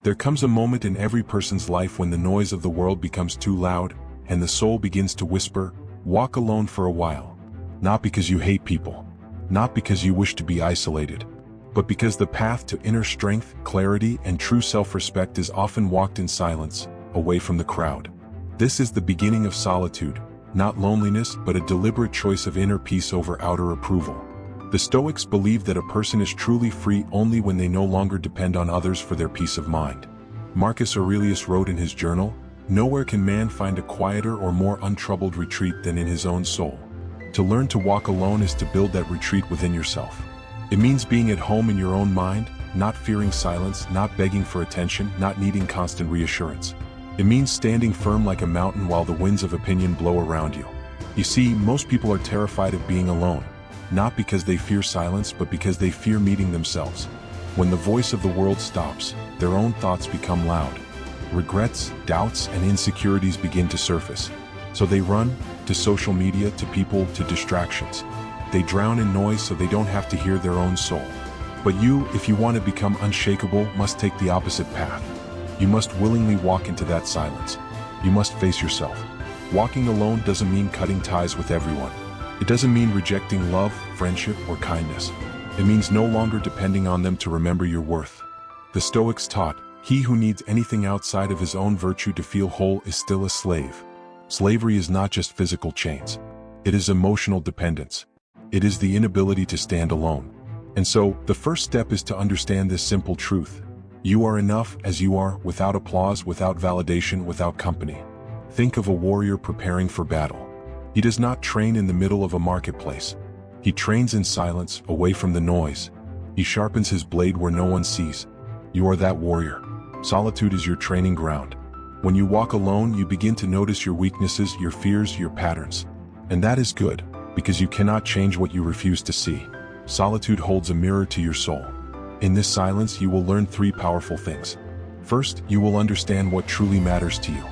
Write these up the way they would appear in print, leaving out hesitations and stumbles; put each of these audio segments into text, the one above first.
There comes a moment in every person's life when the noise of the world becomes too loud, and the soul begins to whisper, "Walk alone for a while." Not because you hate people, not because you wish to be isolated, but because the path to inner strength, clarity, and true self-respect is often walked in silence, away from the crowd. This is the beginning of solitude, not loneliness, but a deliberate choice of inner peace over outer approval. The Stoics believe that a person is truly free only when they no longer depend on others for their peace of mind. Marcus Aurelius wrote in his journal, "Nowhere can man find a quieter or more untroubled retreat than in his own soul." To learn to walk alone is to build that retreat within yourself. It means being at home in your own mind, not fearing silence, not begging for attention, not needing constant reassurance. It means standing firm like a mountain while the winds of opinion blow around you. You see, most people are terrified of being alone, not because they fear silence, but because they fear meeting themselves. When the voice of the world stops, their own thoughts become loud. Regrets, doubts, and insecurities begin to surface. So they run to social media, to people, to distractions. They drown in noise so they don't have to hear their own soul. But you, if you want to become unshakable, must take the opposite path. You must willingly walk into that silence. You must face yourself. Walking alone doesn't mean cutting ties with everyone. It doesn't mean rejecting love, friendship, or kindness. It means no longer depending on them to remember your worth. The Stoics taught, "He who needs anything outside of his own virtue to feel whole is still a slave." Slavery is not just physical chains. It is emotional dependence. It is the inability to stand alone. And so, the first step is to understand this simple truth. You are enough as you are, without applause, without validation, without company. Think of a warrior preparing for battle. He does not train in the middle of a marketplace. He trains in silence, away from the noise. He sharpens his blade where no one sees. You are that warrior. Solitude is your training ground. When you walk alone, you begin to notice your weaknesses, your fears, your patterns. And that is good, because you cannot change what you refuse to see. Solitude holds a mirror to your soul. In this silence, you will learn three powerful things. First, you will understand what truly matters to you.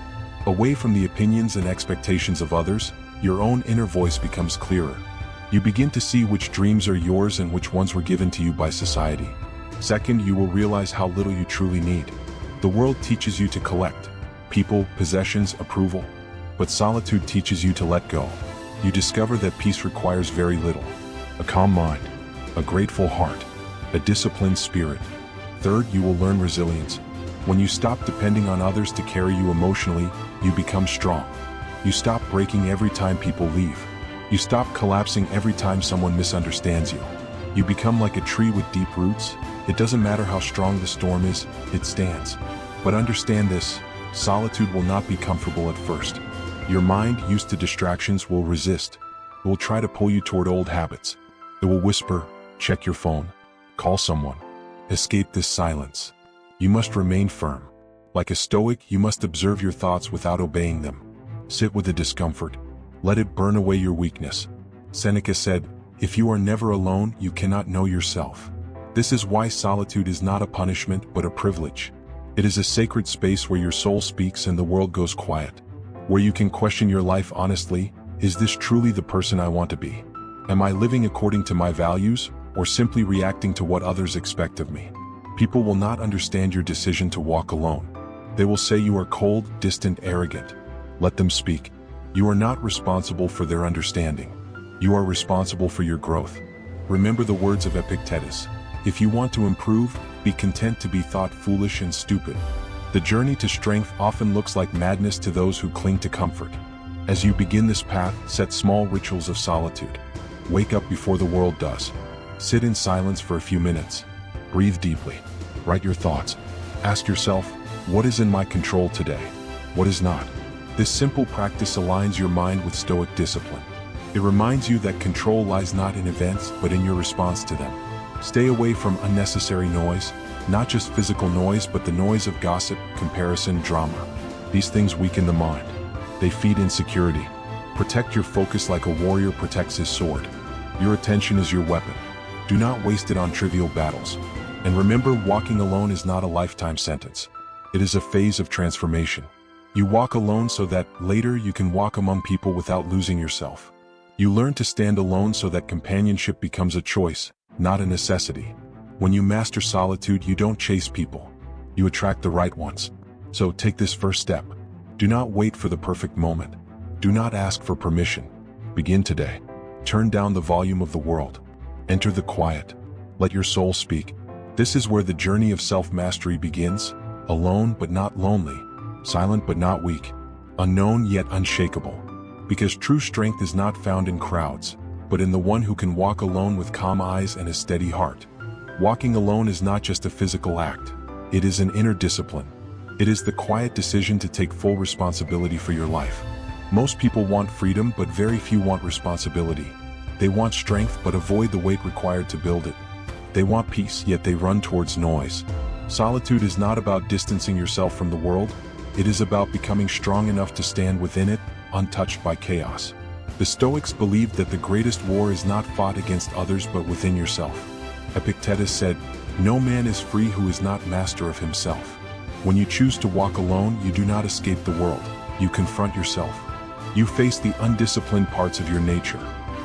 Away from the opinions and expectations of others, your own inner voice becomes clearer. You begin to see which dreams are yours and which ones were given to you by society. Second, you will realize how little you truly need. The world teaches you to collect people, possessions, approval. But solitude teaches you to let go. You discover that peace requires very little. A calm mind, a grateful heart, a disciplined spirit. Third, you will learn resilience. When you stop depending on others to carry you emotionally, you become strong. You stop breaking every time people leave. You stop collapsing every time someone misunderstands you. You become like a tree with deep roots. It doesn't matter how strong the storm is, it stands. But understand this, solitude will not be comfortable at first. Your mind, used to distractions, will resist. It will try to pull you toward old habits. It will whisper, "Check your phone. Call someone." Escape this silence. You must remain firm. Like a Stoic, you must observe your thoughts without obeying them. Sit with the discomfort. Let it burn away your weakness. Seneca said, "If you are never alone, you cannot know yourself." This is why solitude is not a punishment, but a privilege. It is a sacred space where your soul speaks and the world goes quiet. Where you can question your life honestly. Is this truly the person I want to be? Am I living according to my values, or simply reacting to what others expect of me? People will not understand your decision to walk alone. They will say you are cold, distant, arrogant. Let them speak. You are not responsible for their understanding. You are responsible for your growth. Remember the words of Epictetus. If you want to improve, be content to be thought foolish and stupid. The journey to strength often looks like madness to those who cling to comfort. As you begin this path, set small rituals of solitude. Wake up before the world does. Sit in silence for a few minutes. Breathe deeply. Write your thoughts. Ask yourself, what is in my control today? What is not? This simple practice aligns your mind with Stoic discipline. It reminds you that control lies not in events, but in your response to them. Stay away from unnecessary noise, not just physical noise, but the noise of gossip, comparison, drama. These things weaken the mind. They feed insecurity. Protect your focus like a warrior protects his sword. Your attention is your weapon. Do not waste it on trivial battles. And remember, walking alone is not a lifetime sentence. It is a phase of transformation. You walk alone so that later you can walk among people without losing yourself. You learn to stand alone so that companionship becomes a choice, not a necessity. When you master solitude, you don't chase people. you attract the right ones. So take this first step. Do not wait for the perfect moment. Do not ask for permission. Begin today. Turn down the volume of the world. Enter the quiet. Let your soul speak. This is where the journey of self-mastery begins, alone but not lonely, silent but not weak, unknown yet unshakable. Because true strength is not found in crowds, but in the one who can walk alone with calm eyes and a steady heart. Walking alone is not just a physical act. It is an inner discipline. It is the quiet decision to take full responsibility for your life. Most people want freedom, but very few want responsibility. They want strength, but avoid the weight required to build it. They want peace, yet they run towards noise. Solitude is not about distancing yourself from the world. It is about becoming strong enough to stand within it, untouched by chaos. The Stoics believed that the greatest war is not fought against others but within yourself. Epictetus said, "No man is free who is not master of himself." When you choose to walk alone, you do not escape the world. You confront yourself. You face the undisciplined parts of your nature.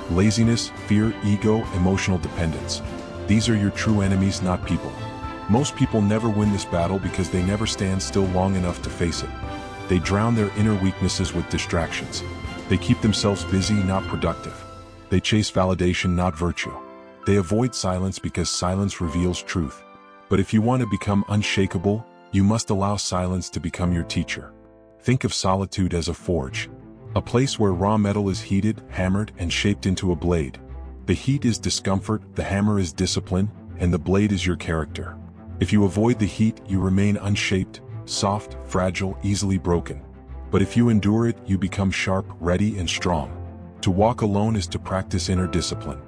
Laziness, fear, ego, emotional dependence. These are your true enemies, not people. Most people never win this battle because they never stand still long enough to face it. They drown their inner weaknesses with distractions. They keep themselves busy, not productive. They chase validation, not virtue. They avoid silence because silence reveals truth. But if you want to become unshakable, you must allow silence to become your teacher. Think of solitude as a forge. A place where raw metal is heated, hammered, and shaped into a blade. The heat is discomfort, the hammer is discipline, and the blade is your character. If you avoid the heat, you remain unshaped, soft, fragile, easily broken. But if you endure it, you become sharp, ready, and strong. To walk alone is to practice inner discipline.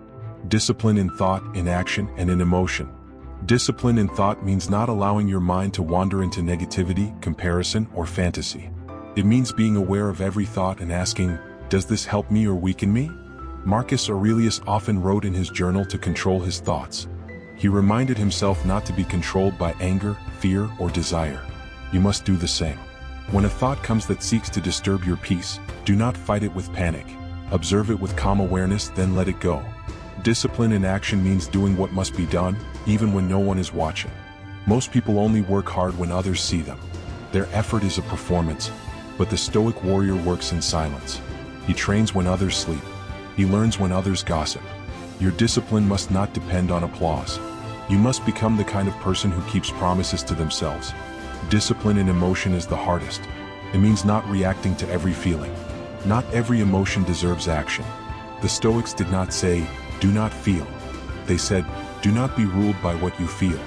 Discipline in thought, in action, and in emotion. Discipline in thought means not allowing your mind to wander into negativity, comparison, or fantasy. It means being aware of every thought and asking, does this help me or weaken me? Marcus Aurelius often wrote in his journal to control his thoughts. He reminded himself not to be controlled by anger, fear, or desire. You must do the same. When a thought comes that seeks to disturb your peace, do not fight it with panic. Observe it with calm awareness, then let it go. Discipline in action means doing what must be done, even when no one is watching. Most people only work hard when others see them. Their effort is a performance, but the Stoic warrior works in silence. He trains when others sleep. He learns when others gossip. Your discipline must not depend on applause. You must become the kind of person who keeps promises to themselves. Discipline in emotion is the hardest. It means not reacting to every feeling. Not every emotion deserves action. The Stoics did not say, do not feel. They said, do not be ruled by what you feel.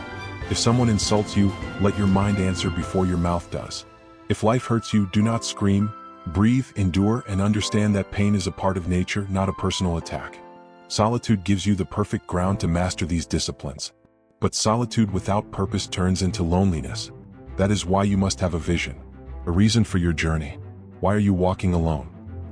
If someone insults you, let your mind answer before your mouth does. If life hurts you, do not scream. Breathe, endure, and understand that pain is a part of nature, not a personal attack. Solitude gives you the perfect ground to master these disciplines. But solitude without purpose turns into loneliness. That is why you must have a vision, a reason for your journey. Why are you walking alone?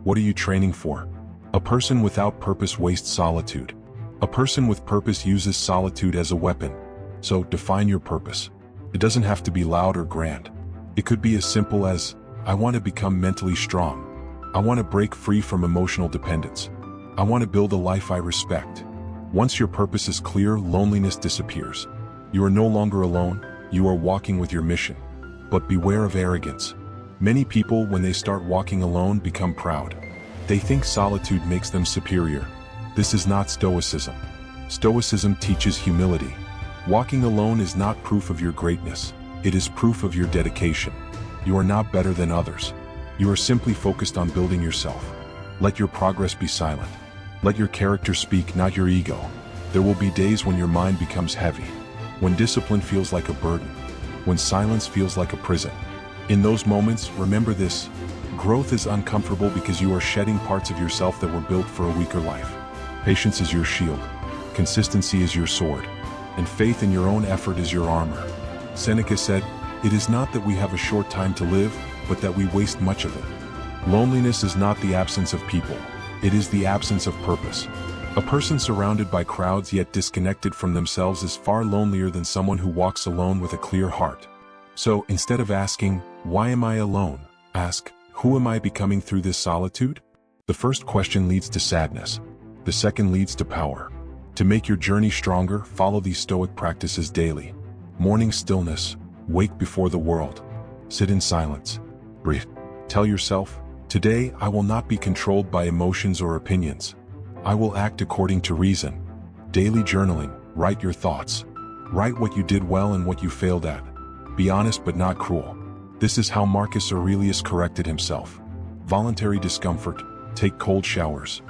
What are you training for? A person without purpose wastes solitude. A person with purpose uses solitude as a weapon. So define your purpose. It doesn't have to be loud or grand. It could be as simple as, I want to become mentally strong. I want to break free from emotional dependence. I want to build a life I respect. Once your purpose is clear, loneliness disappears. You are no longer alone, you are walking with your mission. But beware of arrogance. Many people, when they start walking alone, become proud. They think solitude makes them superior. This is not Stoicism. Stoicism teaches humility. Walking alone is not proof of your greatness. It is proof of your dedication. You are not better than others. You are simply focused on building yourself. Let your progress be silent. Let your character speak, not your ego. There will be days when your mind becomes heavy, when discipline feels like a burden, when silence feels like a prison. In those moments, remember this: growth is uncomfortable because you are shedding parts of yourself that were built for a weaker life. Patience is your shield, consistency is your sword, and faith in your own effort is your armor. Seneca said, "It is not that we have a short time to live, but that we waste much of it." Loneliness is not the absence of people. It is the absence of purpose. A person surrounded by crowds yet disconnected from themselves is far lonelier than someone who walks alone with a clear heart. So, instead of asking, "Why am I alone?" ask, "Who am I becoming through this solitude?" The first question leads to sadness. The second leads to power. To make your journey stronger, follow these Stoic practices daily. Morning stillness. Wake before the world. Sit in silence. Breathe. Tell yourself, today I will not be controlled by emotions or opinions. I will act according to reason. Daily journaling. Write your thoughts. Write what you did well and what you failed at. Be honest but not cruel. This is how Marcus Aurelius corrected himself. Voluntary discomfort. Take cold showers.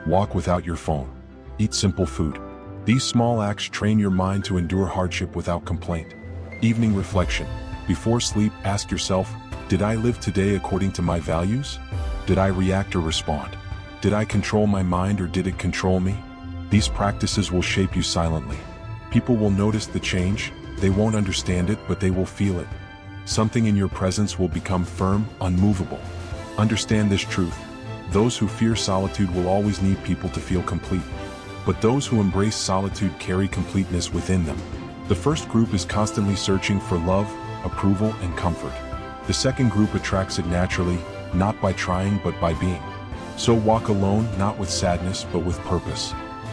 Walk without your phone. Eat simple food. These small acts train your mind to endure hardship without complaint. Evening reflection. Before sleep, ask yourself, did I live today according to my values? Did I react or respond? Did I control my mind or did it control me? These practices will shape you silently. People will notice the change. They won't understand it, but they will feel it. Something in your presence will become firm, unmovable. Understand this truth. Those who fear solitude will always need people to feel complete. But those who embrace solitude carry completeness within them. The first group is constantly searching for love, approval, and comfort. The second group attracts it naturally, not by trying but by being. So walk alone, not with sadness but with purpose.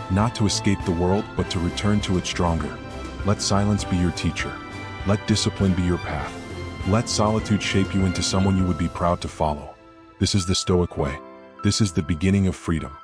Not to escape the world but to return to it stronger. Let silence be your teacher. Let discipline be your path. Let solitude shape you into someone you would be proud to follow. This is the Stoic way. This is the beginning of freedom.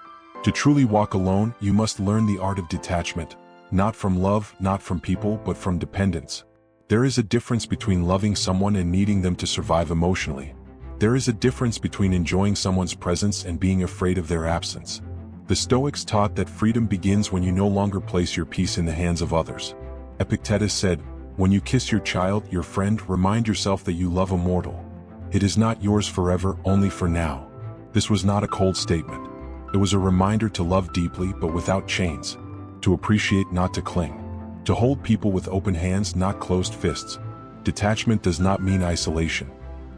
To truly walk alone, you must learn the art of detachment, not from love, not from people, but from dependence. There is a difference between loving someone and needing them to survive emotionally. There is a difference between enjoying someone's presence and being afraid of their absence. The Stoics taught that freedom begins when you no longer place your peace in the hands of others. Epictetus said, when you kiss your child, your friend, remind yourself that you love a mortal. It is not yours forever, only for now. This was not a cold statement. It was a reminder to love deeply but without chains, to appreciate, not to cling, to hold people with open hands, not closed fists. Detachment does not mean isolation.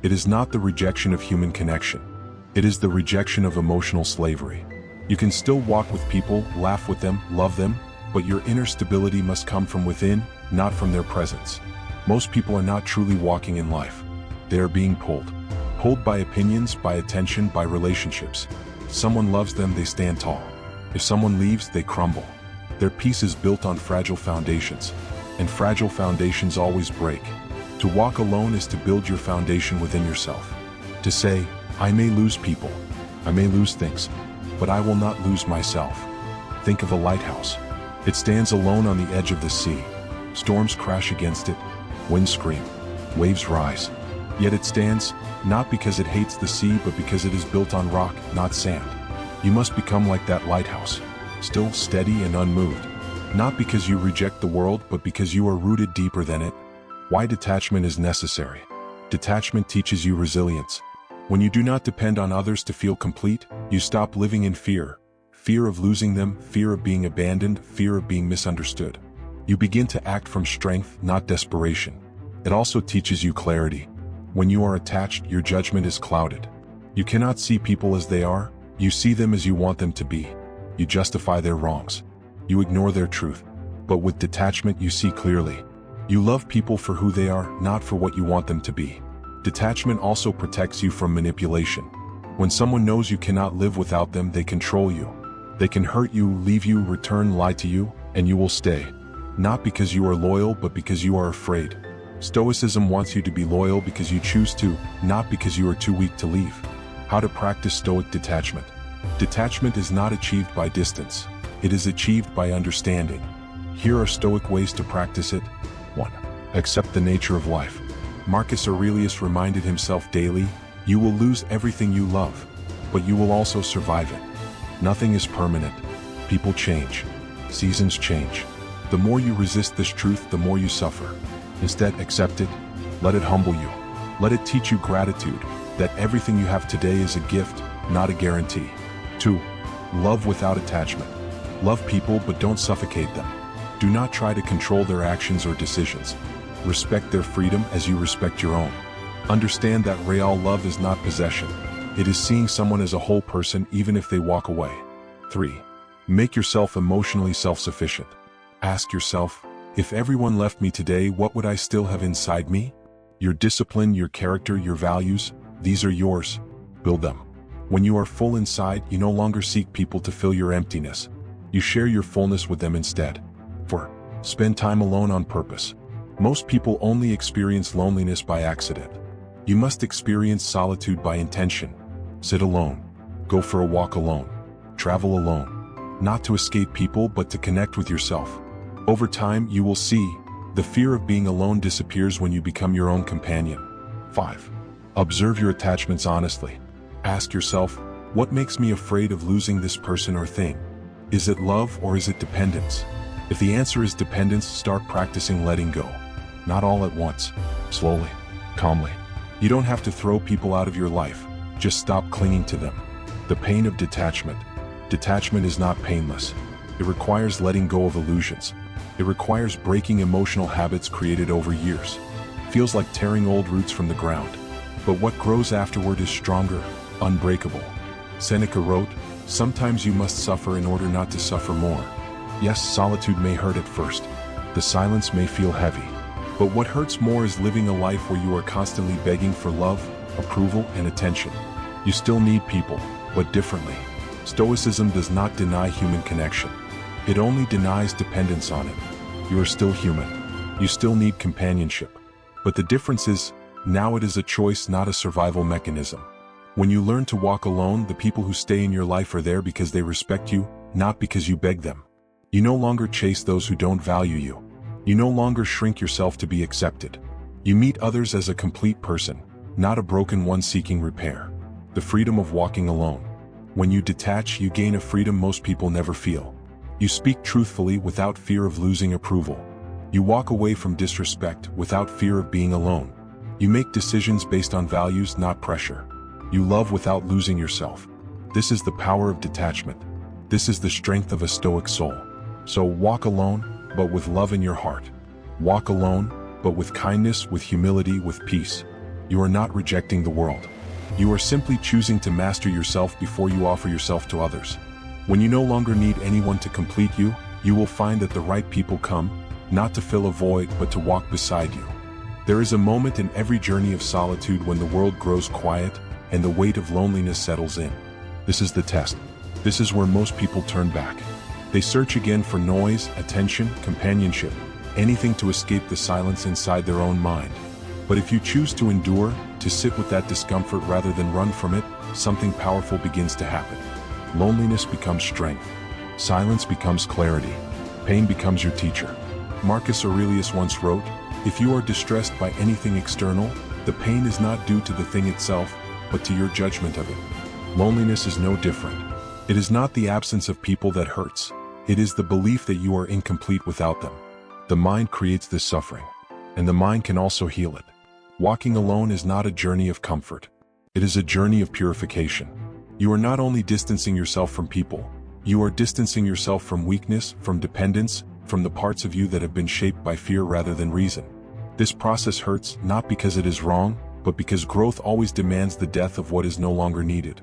It is not the rejection of human connection. It is the rejection of emotional slavery. You can still walk with people, laugh with them, love them, but your inner stability must come from within, not from their presence. Most people are not truly walking in life. They are being pulled. Pulled by opinions, by attention, by relationships. If someone loves them, they stand tall. If someone leaves, they crumble. Their peace is built on fragile foundations, and fragile foundations always break. To walk alone is to build your foundation within yourself. To say, I may lose people, I may lose things, but I will not lose myself. Think of a lighthouse. It stands alone on the edge of the sea. Storms crash against it, winds scream, waves rise. Yet it stands, not because it hates the sea but because it is built on rock, not sand. You must become like that lighthouse, still steady and unmoved. Not because you reject the world but because you are rooted deeper than it. Why detachment is necessary. Detachment teaches you resilience. When you do not depend on others to feel complete, you stop living in fear. Fear of losing them, fear of being abandoned, fear of being misunderstood. You begin to act from strength, not desperation. It also teaches you clarity. When you are attached, your judgment is clouded. You cannot see people as they are. You see them as you want them to be. You justify their wrongs. You ignore their truth. But with detachment, you see clearly. You love people for who they are, not for what you want them to be. Detachment also protects you from manipulation. When someone knows you cannot live without them, they control you. They can hurt you, leave you, return, lie to you, and you will stay. Not because you are loyal, but because you are afraid. Stoicism wants you to be loyal because you choose to, not because you are too weak to leave. How to practice Stoic detachment. Detachment is not achieved by distance. It is achieved by understanding. Here are Stoic ways to practice it. 1. Accept the nature of life. Marcus Aurelius reminded himself daily, you will lose everything you love, but you will also survive it. Nothing is permanent. People change. Seasons change. The more you resist this truth, the more you suffer. Instead, accept it. Let it humble you. Let it teach you gratitude, that everything you have today is a gift, not a guarantee. 2. Love without attachment. Love people but don't suffocate them. Do not try to control their actions or decisions. Respect their freedom as you respect your own. Understand that real love is not possession. It is seeing someone as a whole person even if they walk away. 3. Make yourself emotionally self-sufficient. Ask yourself, if everyone left me today, what would I still have inside me? Your discipline, your character, your values, these are yours. Build them. When you are full inside, you no longer seek people to fill your emptiness. You share your fullness with them instead. 4. Spend time alone on purpose. Most people only experience loneliness by accident. You must experience solitude by intention. Sit alone. Go for a walk alone. Travel alone. Not to escape people but to connect with yourself. Over time, you will see, the fear of being alone disappears when you become your own companion. 5. Observe your attachments honestly. Ask yourself, what makes me afraid of losing this person or thing? Is it love or is it dependence? If the answer is dependence, start practicing letting go. Not all at once. Slowly. Calmly. You don't have to throw people out of your life. Just stop clinging to them. The pain of detachment. Detachment is not painless. It requires letting go of illusions. It requires breaking emotional habits created over years. Feels like tearing old roots from the ground. But what grows afterward is stronger, unbreakable. Seneca wrote, "Sometimes you must suffer in order not to suffer more." Yes, solitude may hurt at first. The silence may feel heavy. But what hurts more is living a life where you are constantly begging for love, approval, and attention. You still need people, but differently. Stoicism does not deny human connection. It only denies dependence on it. You are still human. You still need companionship. But the difference is, now it is a choice, not a survival mechanism. When you learn to walk alone, the people who stay in your life are there because they respect you, not because you beg them. You no longer chase those who don't value you. You no longer shrink yourself to be accepted. You meet others as a complete person, not a broken one seeking repair. The freedom of walking alone. When you detach, you gain a freedom most people never feel. You speak truthfully without fear of losing approval. You walk away from disrespect without fear of being alone. You make decisions based on values, not pressure. You love without losing yourself. This is the power of detachment. This is the strength of a Stoic soul. So walk alone, but with love in your heart. Walk alone, but with kindness, with humility, with peace. You are not rejecting the world. You are simply choosing to master yourself before you offer yourself to others. When you no longer need anyone to complete you, you will find that the right people come, not to fill a void but to walk beside you. There is a moment in every journey of solitude when the world grows quiet and the weight of loneliness settles in. This is the test. This is where most people turn back. They search again for noise, attention, companionship, anything to escape the silence inside their own mind. But if you choose to endure, to sit with that discomfort rather than run from it, something powerful begins to happen. Loneliness becomes strength. Silence becomes clarity. Pain becomes your teacher. Marcus Aurelius once wrote, "If you are distressed by anything external, the pain is not due to the thing itself, but to your judgment of it." Loneliness is no different. It is not the absence of people that hurts. It is the belief that you are incomplete without them. The mind creates this suffering, and the mind can also heal it. Walking alone is not a journey of comfort. It is a journey of purification. You are not only distancing yourself from people, you are distancing yourself from weakness, from dependence, from the parts of you that have been shaped by fear rather than reason. This process hurts not because it is wrong, but because growth always demands the death of what is no longer needed.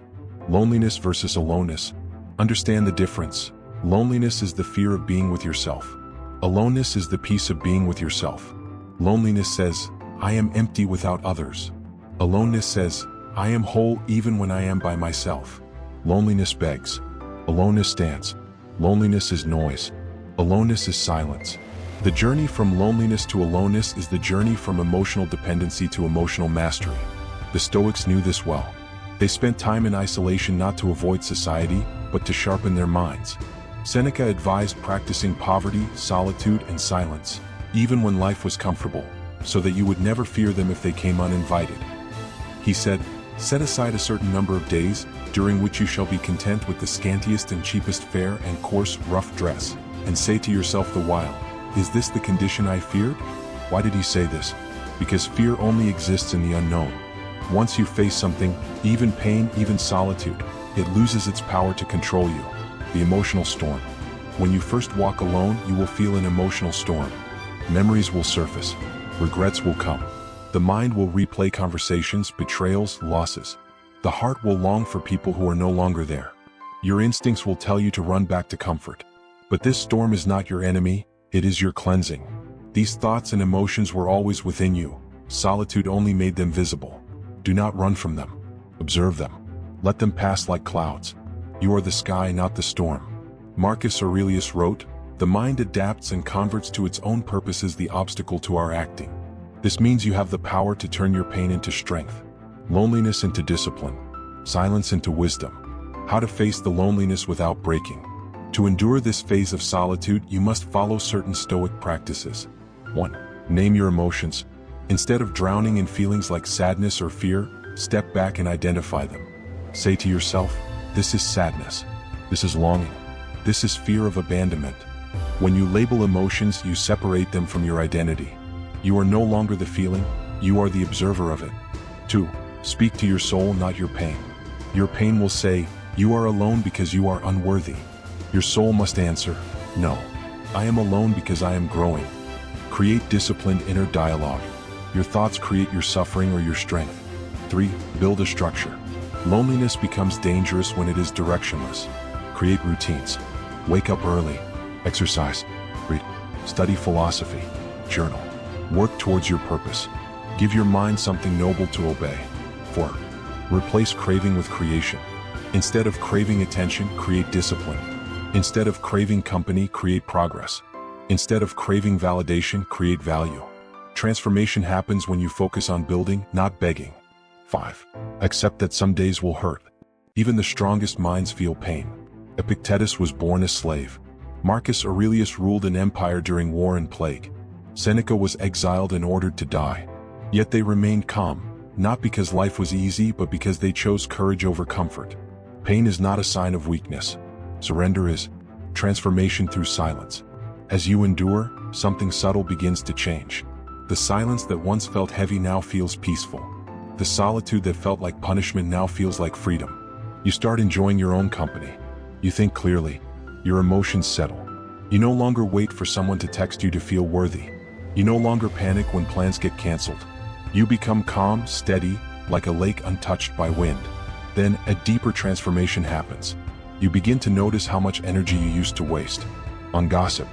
Loneliness versus aloneness. Understand the difference. Loneliness is the fear of being with yourself. Aloneness is the peace of being with yourself. Loneliness says, "I am empty without others." Aloneness says, "I am whole even when I am by myself." Loneliness begs. Aloneness stands. Loneliness is noise. Aloneness is silence. The journey from loneliness to aloneness is the journey from emotional dependency to emotional mastery. The Stoics knew this well. They spent time in isolation not to avoid society, but to sharpen their minds. Seneca advised practicing poverty, solitude, and silence, even when life was comfortable, so that you would never fear them if they came uninvited. He said, "Set aside a certain number of days, during which you shall be content with the scantiest and cheapest fare and coarse, rough dress, and say to yourself the while, 'Is this the condition I feared?'" Why did he say this? Because fear only exists in the unknown. Once you face something, even pain, even solitude, it loses its power to control you. The emotional storm. When you first walk alone, you will feel an emotional storm. Memories will surface. Regrets will come. The mind will replay conversations, betrayals, losses. The heart will long for people who are no longer there. Your instincts will tell you to run back to comfort. But this storm is not your enemy, it is your cleansing. These thoughts and emotions were always within you. Solitude only made them visible. Do not run from them. Observe them. Let them pass like clouds. You are the sky, not the storm. Marcus Aurelius wrote, The mind adapts and converts to its own purposes the obstacle to our acting. This means you have the power to turn your pain into strength, loneliness into discipline, silence into wisdom. How to face the loneliness without breaking. To endure this phase of solitude, you must follow certain Stoic practices. 1. Name your emotions. Instead of drowning in feelings like sadness or fear, step back and identify them. Say to yourself, this is sadness. This is longing. This is fear of abandonment. When you label emotions, you separate them from your identity. You are no longer the feeling, you are the observer of it. 2. Speak to your soul, not your pain. Your pain will say, you are alone because you are unworthy. Your soul must answer, no. I am alone because I am growing. Create disciplined inner dialogue. Your thoughts create your suffering or your strength. 3. Build a structure. Loneliness becomes dangerous when it is directionless. Create routines. Wake up early. Exercise. Read. Study philosophy. Journal. Work towards your purpose. Give your mind something noble to obey. 4. Replace craving with creation. Instead of craving attention, create discipline. Instead of craving company, create progress. Instead of craving validation, create value. Transformation happens when you focus on building, not begging. 5. Accept that some days will hurt. Even the strongest minds feel pain. Epictetus was born a slave. Marcus Aurelius ruled an empire during war and plague. Seneca was exiled and ordered to die. Yet they remained calm, not because life was easy, but because they chose courage over comfort. Pain is not a sign of weakness. Surrender is. Transformation through silence. As you endure, something subtle begins to change. The silence that once felt heavy now feels peaceful. The solitude that felt like punishment now feels like freedom. You start enjoying your own company. You think clearly. Your emotions settle. You no longer wait for someone to text you to feel worthy. You no longer panic when plans get canceled. You become calm, steady, like a lake untouched by wind. Then, a deeper transformation happens. You begin to notice how much energy you used to waste. On gossip,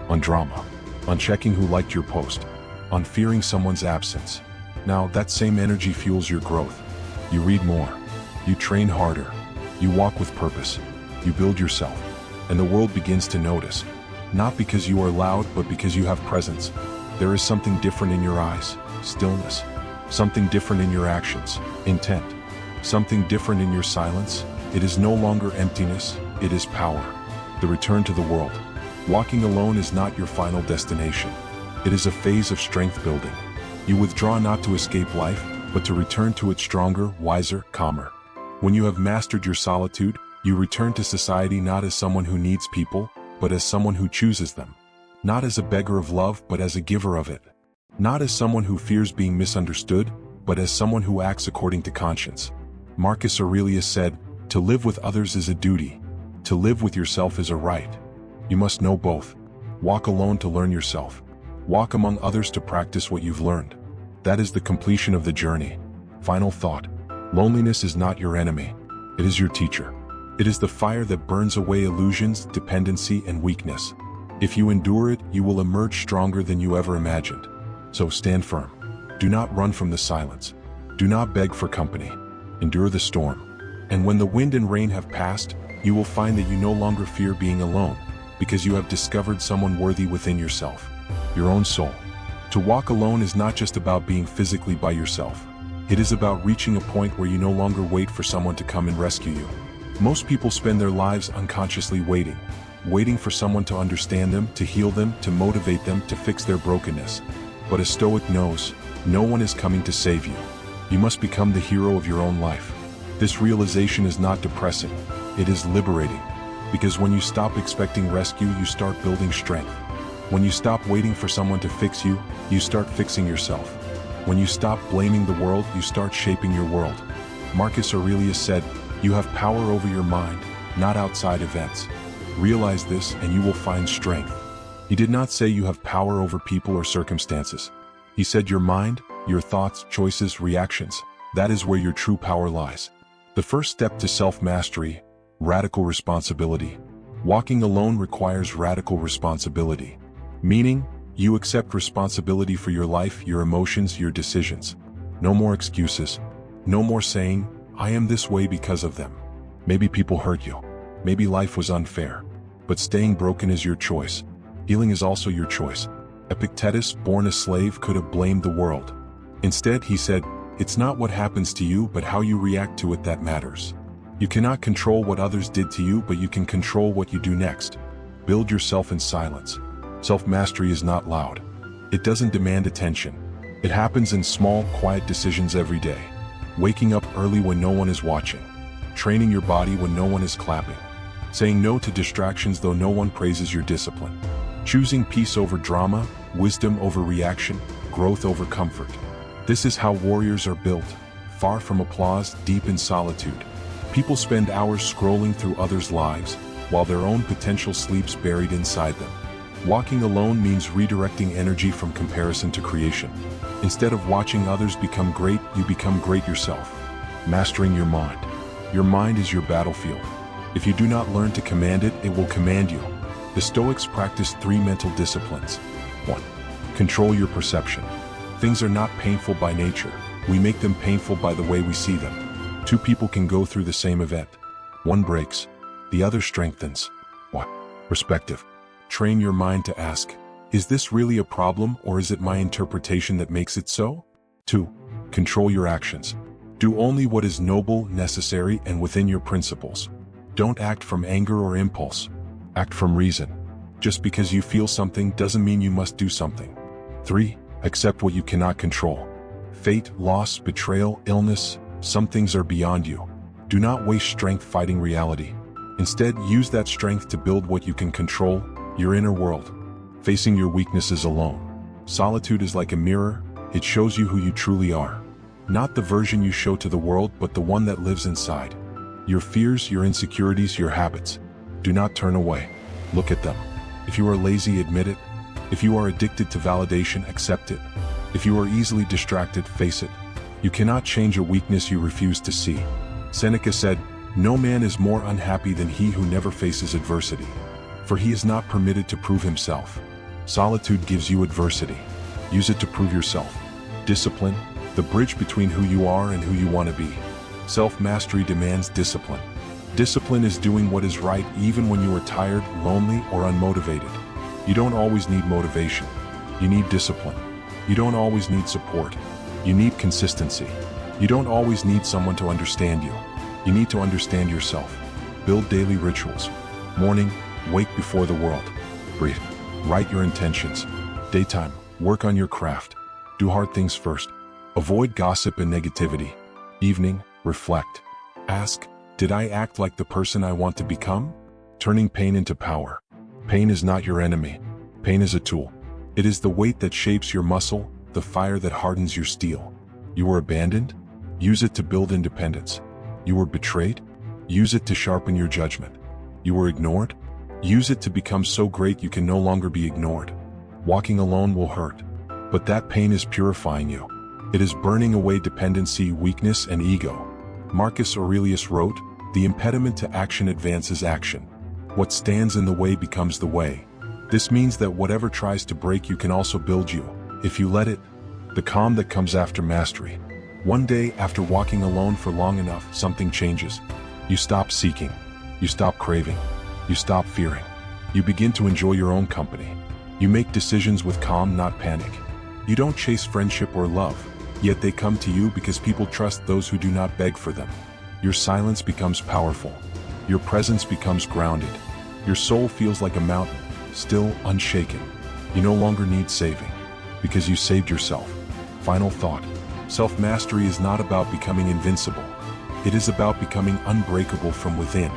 on drama, on checking who liked your post, on fearing someone's absence. Now, that same energy fuels your growth. You read more. You train harder. You walk with purpose. You build yourself. And the world begins to notice. Not because you are loud, but because you have presence. There is something different in your eyes, stillness. Something different in your actions, intent. Something different in your silence. It is no longer emptiness, it is power. The return to the world. Walking alone is not your final destination. It is a phase of strength building. You withdraw not to escape life, but to return to it stronger, wiser, calmer. When you have mastered your solitude, you return to society not as someone who needs people, but as someone who chooses them. Not as a beggar of love, but as a giver of it. Not as someone who fears being misunderstood, but as someone who acts according to conscience. Marcus Aurelius said, "To live with others is a duty. To live with yourself is a right." You must know both. Walk alone to learn yourself. Walk among others to practice what you've learned. That is the completion of the journey. Final thought. Loneliness is not your enemy. It is your teacher. It is the fire that burns away illusions, dependency, and weakness. If you endure it, you will emerge stronger than you ever imagined. So stand firm. Do not run from the silence. Do not beg for company. Endure the storm. And when the wind and rain have passed, you will find that you no longer fear being alone, because you have discovered someone worthy within yourself, your own soul. To walk alone is not just about being physically by yourself. It is about reaching a point where you no longer wait for someone to come and rescue you. Most people spend their lives unconsciously waiting for someone to understand them, to heal them, to motivate them, to fix their brokenness. But a Stoic knows, no one is coming to save you. You must become the hero of your own life. This realization is not depressing, it is liberating. Because when you stop expecting rescue, you start building strength. When you stop waiting for someone to fix you, you start fixing yourself. When you stop blaming the world, you start shaping your world. Marcus Aurelius said, "You have power over your mind, not outside events. Realize this and you will find strength." He did not say you have power over people or circumstances. He said your mind, your thoughts, choices, reactions, that is where your true power lies. The first step to self-mastery, radical responsibility. Walking alone requires radical responsibility. Meaning, you accept responsibility for your life, your emotions, your decisions. No more excuses. No more saying, "I am this way because of them." Maybe people hurt you. Maybe life was unfair. But staying broken is your choice. Healing is also your choice. Epictetus, born a slave, could have blamed the world. Instead, he said, "It's not what happens to you but how you react to it that matters." You cannot control what others did to you, but you can control what you do next. Build yourself in silence. Self-mastery is not loud. It doesn't demand attention. It happens in small, quiet decisions every day. Waking up early when no one is watching. Training your body when no one is clapping. Saying no to distractions though no one praises your discipline. Choosing peace over drama, wisdom over reaction, growth over comfort. This is how warriors are built, far from applause, deep in solitude. People spend hours scrolling through others' lives, while their own potential sleeps buried inside them. Walking alone means redirecting energy from comparison to creation. Instead of watching others become great, you become great yourself. Mastering your mind. Your mind is your battlefield. If you do not learn to command it, it will command you. The Stoics practiced 3 mental disciplines. 1. Control your perception. Things are not painful by nature. We make them painful by the way we see them. 2 people can go through the same event. One breaks, the other strengthens. 1. Perspective. Train your mind to ask, is this really a problem or is it my interpretation that makes it so? 2. Control your actions. Do only what is noble, necessary, and within your principles. Don't act from anger or impulse. Act from reason. Just because you feel something doesn't mean you must do something. 3. Accept what you cannot control. Fate, loss, betrayal, illness, some things are beyond you. Do not waste strength fighting reality. Instead, use that strength to build what you can control, your inner world. Facing your weaknesses alone. Solitude is like a mirror. It shows you who you truly are. Not the version you show to the world, but the one that lives inside. Your fears, your insecurities, your habits. Do not turn away. Look at them. If you are lazy, admit it. If you are addicted to validation, accept it. If you are easily distracted, face it. You cannot change a weakness you refuse to see. Seneca said, "No man is more unhappy than he who never faces adversity, for he is not permitted to prove himself." Solitude gives you adversity. Use it to prove yourself. Discipline, the bridge between who you are and who you want to be. Self-mastery demands discipline. Discipline is doing what is right even when you are tired, lonely, or unmotivated. You don't always need motivation. You need discipline. You don't always need support. You need consistency. You don't always need someone to understand you. You need to understand yourself. Build daily rituals. Morning, wake before the world. Breathe. Write your intentions. Daytime, work on your craft. Do hard things first. Avoid gossip and negativity. Evening, reflect. Ask, did I act like the person I want to become? Turning pain into power. Pain is not your enemy. Pain is a tool. It is the weight that shapes your muscle, the fire that hardens your steel. You were abandoned? Use it to build independence. You were betrayed? Use it to sharpen your judgment. You were ignored? Use it to become so great you can no longer be ignored. Walking alone will hurt, but that pain is purifying you. It is burning away dependency, weakness, and ego. Marcus Aurelius wrote, "The impediment to action advances action. What stands in the way becomes the way." This means that whatever tries to break you can also build you, if you let it. The calm that comes after mastery. One day, after walking alone for long enough, something changes. You stop seeking. You stop craving. You stop fearing. You begin to enjoy your own company. You make decisions with calm, not panic. You don't chase friendship or love, yet they come to you because people trust those who do not beg for them. Your silence becomes powerful. Your presence becomes grounded. Your soul feels like a mountain, still, unshaken. You no longer need saving, because you saved yourself. Final thought. Self-mastery is not about becoming invincible. It is about becoming unbreakable from within.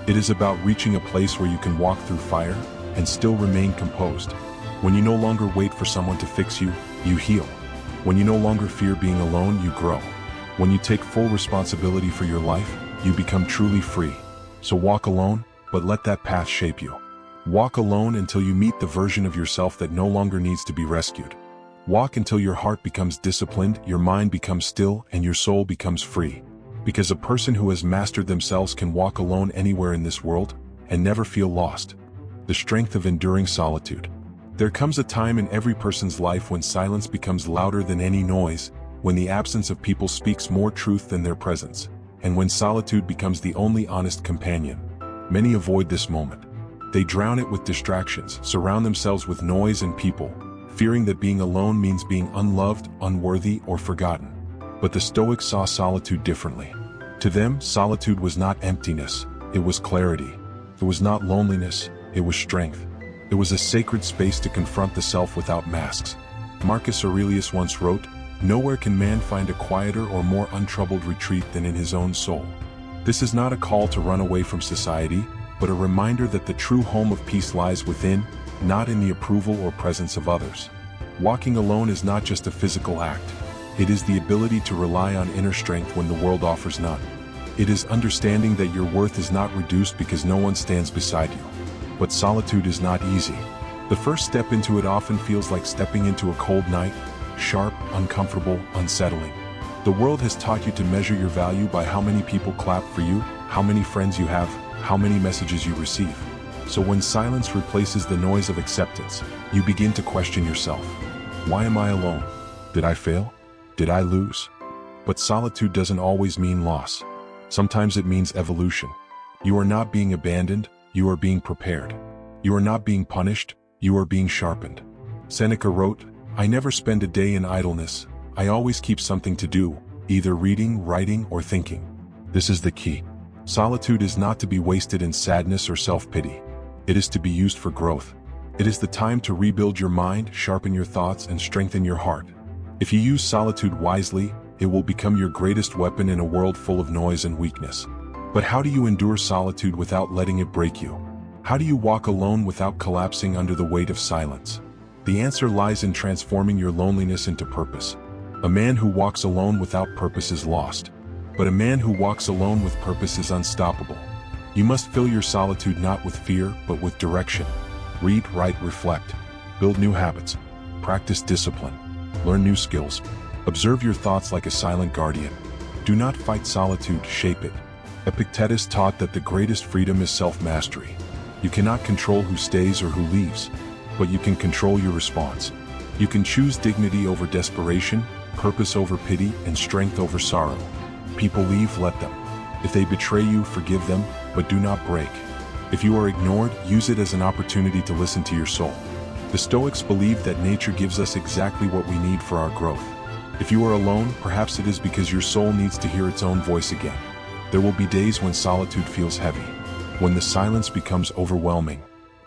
It is about reaching a place where you can walk through fire and still remain composed. When you no longer wait for someone to fix you, you heal. When you no longer fear being alone, you grow. When you take full responsibility for your life, you become truly free. So walk alone, but let that path shape you. Walk alone until you meet the version of yourself that no longer needs to be rescued. Walk until your heart becomes disciplined, your mind becomes still, and your soul becomes free. Because a person who has mastered themselves can walk alone anywhere in this world and never feel lost. The strength of enduring solitude. There comes a time in every person's life when silence becomes louder than any noise, when the absence of people speaks more truth than their presence, and when solitude becomes the only honest companion. Many avoid this moment. They drown it with distractions, surround themselves with noise and people, fearing that being alone means being unloved, unworthy, or forgotten. But the Stoics saw solitude differently. To them, solitude was not emptiness, it was clarity. It was not loneliness, it was strength. It was a sacred space to confront the self without masks. Marcus Aurelius once wrote, "Nowhere can man find a quieter or more untroubled retreat than in his own soul." This is not a call to run away from society, but a reminder that the true home of peace lies within, not in the approval or presence of others. Walking alone is not just a physical act. It is the ability to rely on inner strength when the world offers none. It is understanding that your worth is not reduced because no one stands beside you. But solitude is not easy. The first step into it often feels like stepping into a cold night, sharp, uncomfortable, unsettling. The world has taught you to measure your value by how many people clap for you, how many friends you have, how many messages you receive. So when silence replaces the noise of acceptance, you begin to question yourself. Why am I alone? Did I fail? Did I lose? But solitude doesn't always mean loss. Sometimes it means evolution. You are not being abandoned, you are being prepared. You are not being punished, you are being sharpened. Seneca wrote, "I never spend a day in idleness, I always keep something to do, either reading, writing, or thinking." This is the key. Solitude is not to be wasted in sadness or self-pity. It is to be used for growth. It is the time to rebuild your mind, sharpen your thoughts, and strengthen your heart. If you use solitude wisely, it will become your greatest weapon in a world full of noise and weakness. But how do you endure solitude without letting it break you? How do you walk alone without collapsing under the weight of silence? The answer lies in transforming your loneliness into purpose. A man who walks alone without purpose is lost. But a man who walks alone with purpose is unstoppable. You must fill your solitude not with fear, but with direction. Read, write, reflect. Build new habits. Practice discipline. Learn new skills. Observe your thoughts like a silent guardian. Do not fight solitude, shape it. Epictetus taught that the greatest freedom is self-mastery. You cannot control who stays or who leaves, but you can control your response. You can choose dignity over desperation, purpose over pity, and strength over sorrow. People leave, let them. If they betray you, forgive them, but do not break. If you are ignored, use it as an opportunity to listen to your soul. The Stoics believed that nature gives us exactly what we need for our growth. If you are alone, perhaps it is because your soul needs to hear its own voice again. There will be days when solitude feels heavy, when the silence becomes overwhelming,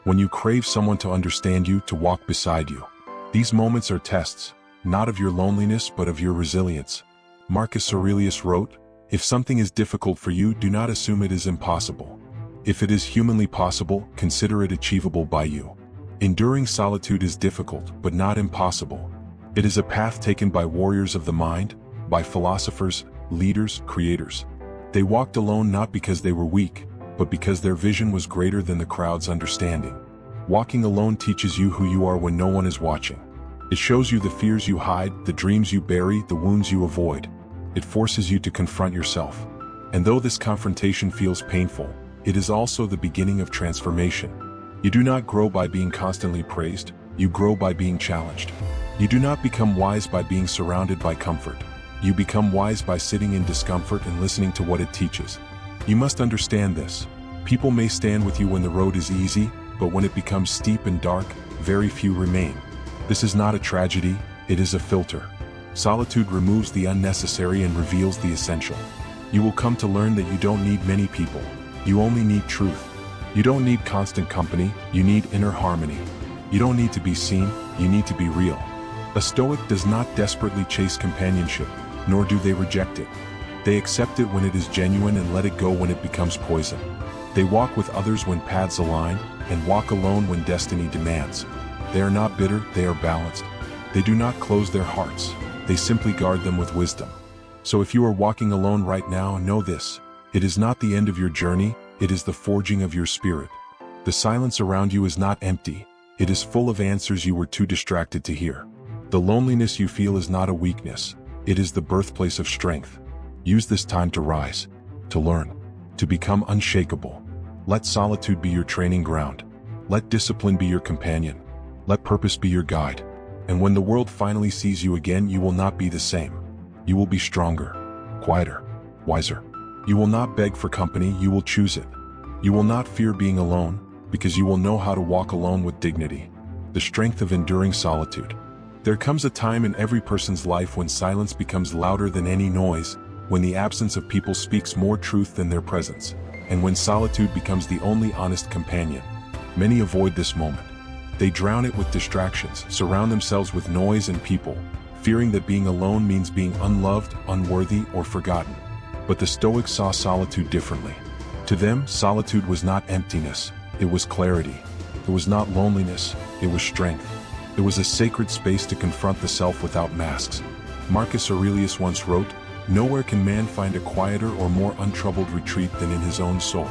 when you crave someone to understand you, to walk beside you. These moments are tests, not of your loneliness but of your resilience. Marcus Aurelius wrote, "If something is difficult for you, do not assume it is impossible. If it is humanly possible, consider it achievable by you." Enduring solitude is difficult, but not impossible. It is a path taken by warriors of the mind, by philosophers, leaders, creators. They walked alone not because they were weak, but because their vision was greater than the crowd's understanding. Walking alone teaches you who you are when no one is watching. It shows you the fears you hide, the dreams you bury, the wounds you avoid. It forces you to confront yourself. And though this confrontation feels painful, it is also the beginning of transformation. You do not grow by being constantly praised, you grow by being challenged. You do not become wise by being surrounded by comfort. You become wise by sitting in discomfort and listening to what it teaches. You must understand this. People may stand with you when the road is easy, but when it becomes steep and dark, very few remain. This is not a tragedy, it is a filter. Solitude removes the unnecessary and reveals the essential. You will come to learn that you don't need many people. You only need truth. You don't need constant company, you need inner harmony. You don't need to be seen, you need to be real. A Stoic does not desperately chase companionship, nor do they reject it. They accept it when it is genuine and let it go when it becomes poison. They walk with others when paths align, and walk alone when destiny demands. They are not bitter, they are balanced. They do not close their hearts, they simply guard them with wisdom. So if you are walking alone right now, know this. It is not the end of your journey, it is the forging of your spirit. The silence around you is not empty, it is full of answers you were too distracted to hear. The loneliness you feel is not a weakness, it is the birthplace of strength. Use this time to rise, to learn, to become unshakable. Let solitude be your training ground. Let discipline be your companion. Let purpose be your guide. And when the world finally sees you again, you will not be the same. You will be stronger, quieter, wiser. You will not beg for company, you will choose it. You will not fear being alone, because you will know how to walk alone with dignity. The strength of enduring solitude. There comes a time in every person's life when silence becomes louder than any noise, when the absence of people speaks more truth than their presence, and when solitude becomes the only honest companion. Many avoid this moment. They drown it with distractions, surround themselves with noise and people, fearing that being alone means being unloved, unworthy, or forgotten. But the Stoics saw solitude differently. To them, solitude was not emptiness, it was clarity. It was not loneliness, it was strength. It was a sacred space to confront the self without masks. Marcus Aurelius once wrote, "Nowhere can man find a quieter or more untroubled retreat than in his own soul."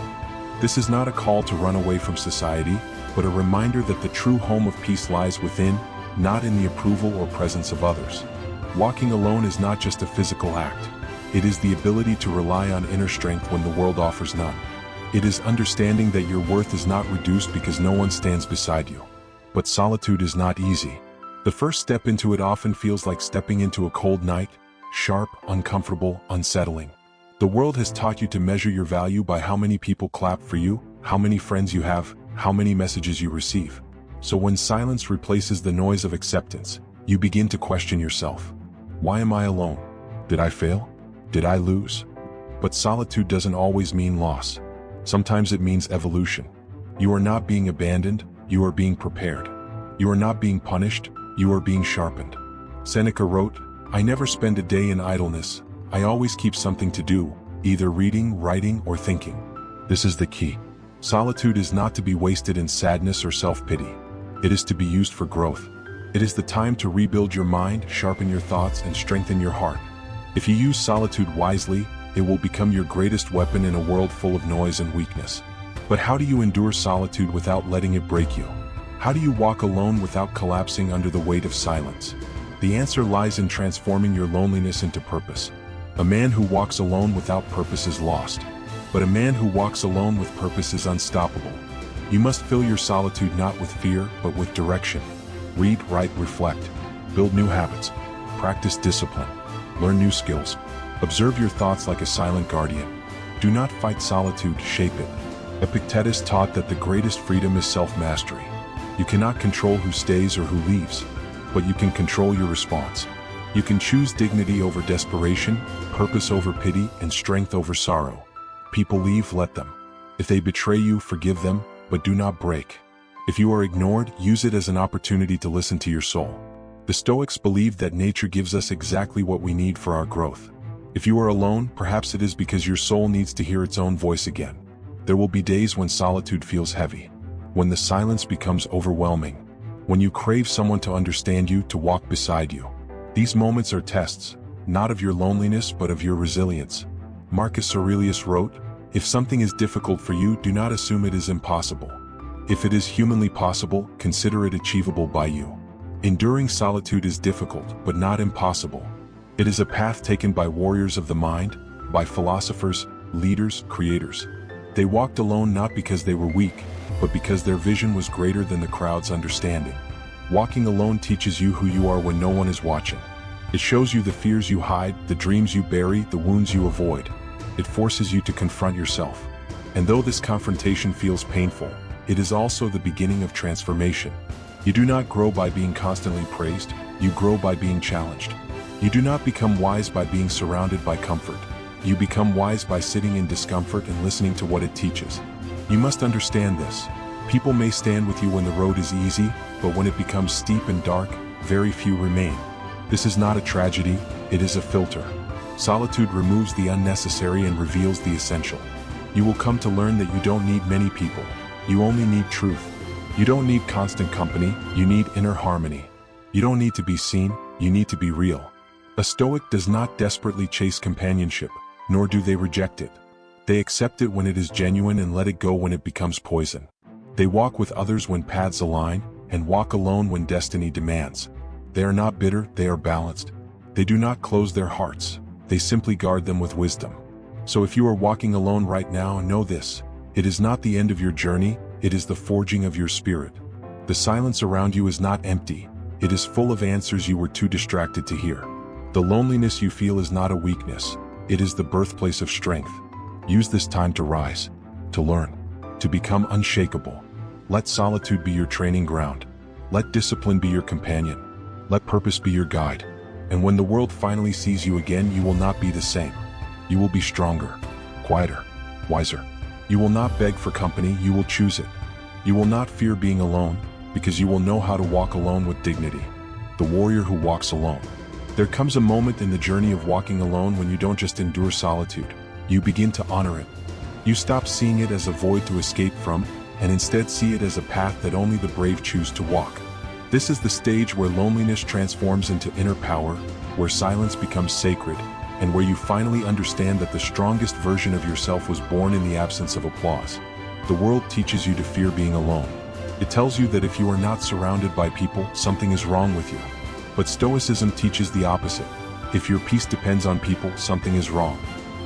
This is not a call to run away from society, but a reminder that the true home of peace lies within, not in the approval or presence of others. Walking alone is not just a physical act. It is the ability to rely on inner strength when the world offers none. It is understanding that your worth is not reduced because no one stands beside you. But solitude is not easy. The first step into it often feels like stepping into a cold night, sharp, uncomfortable, unsettling. The world has taught you to measure your value by how many people clap for you, how many friends you have, how many messages you receive. So when silence replaces the noise of acceptance, you begin to question yourself. Why am I alone? Did I fail? Did I lose? But solitude doesn't always mean loss. Sometimes it means evolution. You are not being abandoned, you are being prepared. You are not being punished, you are being sharpened. Seneca wrote, "I never spend a day in idleness, I always keep something to do, either reading, writing, or thinking." This is the key. Solitude is not to be wasted in sadness or self-pity. It is to be used for growth. It is the time to rebuild your mind, sharpen your thoughts, and strengthen your heart. If you use solitude wisely, it will become your greatest weapon in a world full of noise and weakness. But how do you endure solitude without letting it break you? How do you walk alone without collapsing under the weight of silence? The answer lies in transforming your loneliness into purpose. A man who walks alone without purpose is lost. But a man who walks alone with purpose is unstoppable. You must fill your solitude not with fear, but with direction. Read, write, reflect. Build new habits. Practice discipline. Learn new skills. Observe your thoughts like a silent guardian. Do not fight solitude, shape it. Epictetus taught that the greatest freedom is self-mastery. You cannot control who stays or who leaves, but you can control your response. You can choose dignity over desperation, purpose over pity, and strength over sorrow. People leave, let them. If they betray you, forgive them, but do not break. If you are ignored, use it as an opportunity to listen to your soul. The Stoics believed that nature gives us exactly what we need for our growth. If you are alone, perhaps it is because your soul needs to hear its own voice again. There will be days when solitude feels heavy, when the silence becomes overwhelming, when you crave someone to understand you, to walk beside you. These moments are tests, not of your loneliness but of your resilience. Marcus Aurelius wrote, "If something is difficult for you, do not assume it is impossible. If it is humanly possible, consider it achievable by you." Enduring solitude is difficult, but not impossible. It is a path taken by warriors of the mind, by philosophers, leaders, creators. They walked alone not because they were weak, but because their vision was greater than the crowd's understanding. Walking alone teaches you who you are when no one is watching. It shows you the fears you hide, the dreams you bury, the wounds you avoid. It forces you to confront yourself. And though this confrontation feels painful, it is also the beginning of transformation. You do not grow by being constantly praised, you grow by being challenged. You do not become wise by being surrounded by comfort. You become wise by sitting in discomfort and listening to what it teaches. You must understand this. People may stand with you when the road is easy, but when it becomes steep and dark, very few remain. This is not a tragedy, it is a filter. Solitude removes the unnecessary and reveals the essential. You will come to learn that you don't need many people. You only need truth. You don't need constant company, you need inner harmony. You don't need to be seen, you need to be real. A Stoic does not desperately chase companionship, nor do they reject it. They accept it when it is genuine and let it go when it becomes poison. They walk with others when paths align, and walk alone when destiny demands. They are not bitter, they are balanced. They do not close their hearts, they simply guard them with wisdom. So if you are walking alone right now, know this. It is not the end of your journey, it is the forging of your spirit. The silence around you is not empty, it is full of answers you were too distracted to hear. The loneliness you feel is not a weakness, it is the birthplace of strength. Use this time to rise, to learn, to become unshakable. Let solitude be your training ground. Let discipline be your companion. Let purpose be your guide. And when the world finally sees you again, you will not be the same. You will be stronger, quieter, wiser. You will not beg for company, you will choose it. You will not fear being alone, because you will know how to walk alone with dignity. The warrior who walks alone. There comes a moment in the journey of walking alone when you don't just endure solitude. You begin to honor it. You stop seeing it as a void to escape from, and instead see it as a path that only the brave choose to walk. This is the stage where loneliness transforms into inner power, where silence becomes sacred, and where you finally understand that the strongest version of yourself was born in the absence of applause. The world teaches you to fear being alone. It tells you that if you are not surrounded by people, something is wrong with you. But Stoicism teaches the opposite. If your peace depends on people, something is wrong.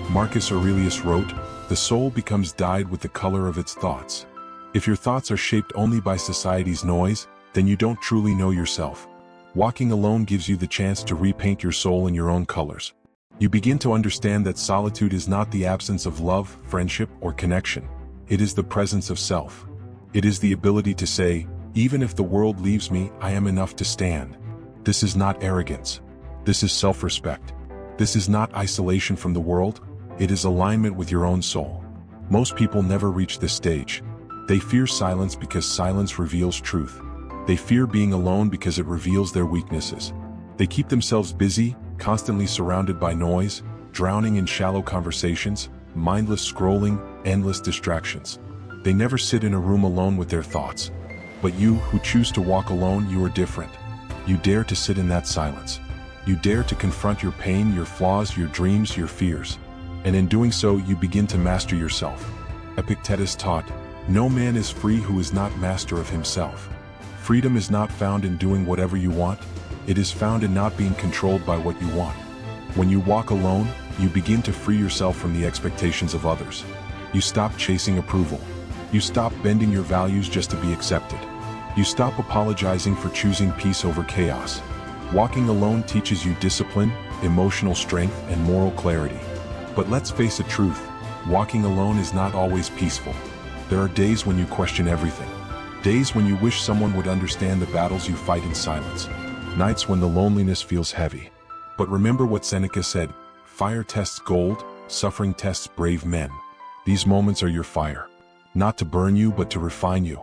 Marcus Aurelius wrote, "The soul becomes dyed with the color of its thoughts." If your thoughts are shaped only by society's noise, then you don't truly know yourself. Walking alone gives you the chance to repaint your soul in your own colors. You begin to understand that solitude is not the absence of love, friendship, or connection. It is the presence of self. It is the ability to say, even if the world leaves me, I am enough to stand. This is not arrogance. This is self-respect. This is not isolation from the world. It is alignment with your own soul. Most people never reach this stage. They fear silence because silence reveals truth. They fear being alone because it reveals their weaknesses. They keep themselves busy, constantly surrounded by noise, drowning in shallow conversations, mindless scrolling, endless distractions. They never sit in a room alone with their thoughts. But you, who choose to walk alone, you are different. You dare to sit in that silence. You dare to confront your pain, your flaws, your dreams, your fears. And in doing so, you begin to master yourself. Epictetus taught, "No man is free who is not master of himself." Freedom is not found in doing whatever you want. It is found in not being controlled by what you want. When you walk alone, you begin to free yourself from the expectations of others. You stop chasing approval. You stop bending your values just to be accepted. You stop apologizing for choosing peace over chaos. Walking alone teaches you discipline, emotional strength, and moral clarity. But let's face the truth, walking alone is not always peaceful. There are days when you question everything. Days when you wish someone would understand the battles you fight in silence. Nights when the loneliness feels heavy. But remember what Seneca said, "Fire tests gold, suffering tests brave men." These moments are your fire. Not to burn you, but to refine you.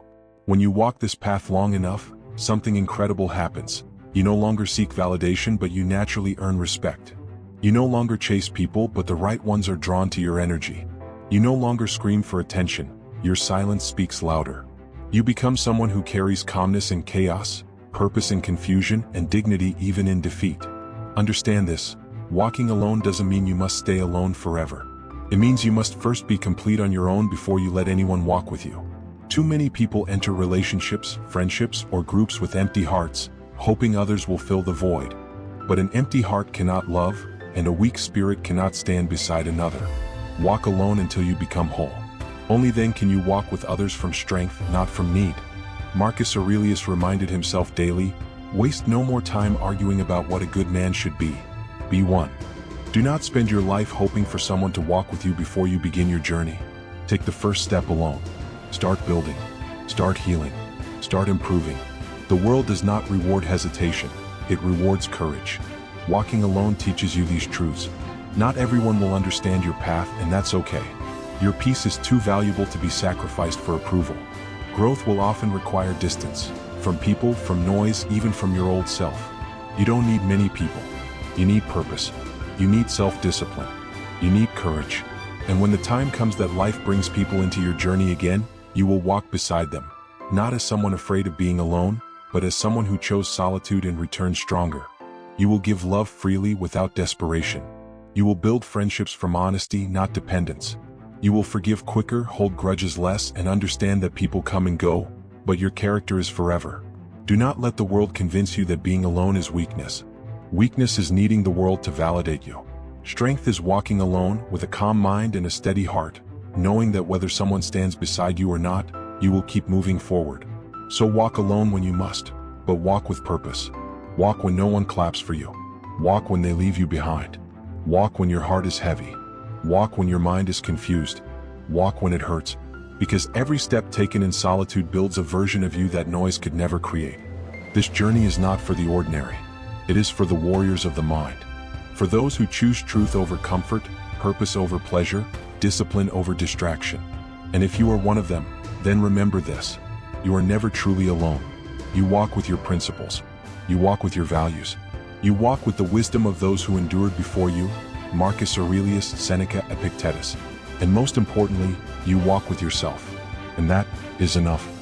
When you walk this path long enough, something incredible happens. You no longer seek validation, but you naturally earn respect. You no longer chase people, but the right ones are drawn to your energy. You no longer scream for attention. Your silence speaks louder. You become someone who carries calmness in chaos, purpose in confusion, and dignity even in defeat. Understand this, walking alone doesn't mean you must stay alone forever. It means you must first be complete on your own before you let anyone walk with you. Too many people enter relationships, friendships, or groups with empty hearts, hoping others will fill the void. But an empty heart cannot love, and a weak spirit cannot stand beside another. Walk alone until you become whole. Only then can you walk with others from strength, not from need. Marcus Aurelius reminded himself daily, "Waste no more time arguing about what a good man should be. Be one." Do not spend your life hoping for someone to walk with you before you begin your journey. Take the first step alone. Start building. Start healing. Start improving. The world does not reward hesitation. It rewards courage. Walking alone teaches you these truths. Not everyone will understand your path, and that's okay. Your peace is too valuable to be sacrificed for approval. Growth will often require distance. From people, from noise, even from your old self. You don't need many people. You need purpose. You need self-discipline. You need courage. And when the time comes that life brings people into your journey again, you will walk beside them. Not as someone afraid of being alone, but as someone who chose solitude and returned stronger. You will give love freely without desperation. You will build friendships from honesty, not dependence. You will forgive quicker, hold grudges less, and understand that people come and go, but your character is forever. Do not let the world convince you that being alone is weakness. Weakness is needing the world to validate you. Strength is walking alone with a calm mind and a steady heart, knowing that whether someone stands beside you or not, you will keep moving forward. So walk alone when you must, but walk with purpose. Walk when no one claps for you. Walk when they leave you behind. Walk when your heart is heavy. Walk when your mind is confused. Walk when it hurts. Because every step taken in solitude builds a version of you that noise could never create. This journey is not for the ordinary. It is for the warriors of the mind. For those who choose truth over comfort, purpose over pleasure, discipline over distraction. And if you are one of them, then remember this. You are never truly alone. You walk with your principles. You walk with your values. You walk with the wisdom of those who endured before you, Marcus Aurelius, Seneca, Epictetus. And most importantly, you walk with yourself. And that is enough.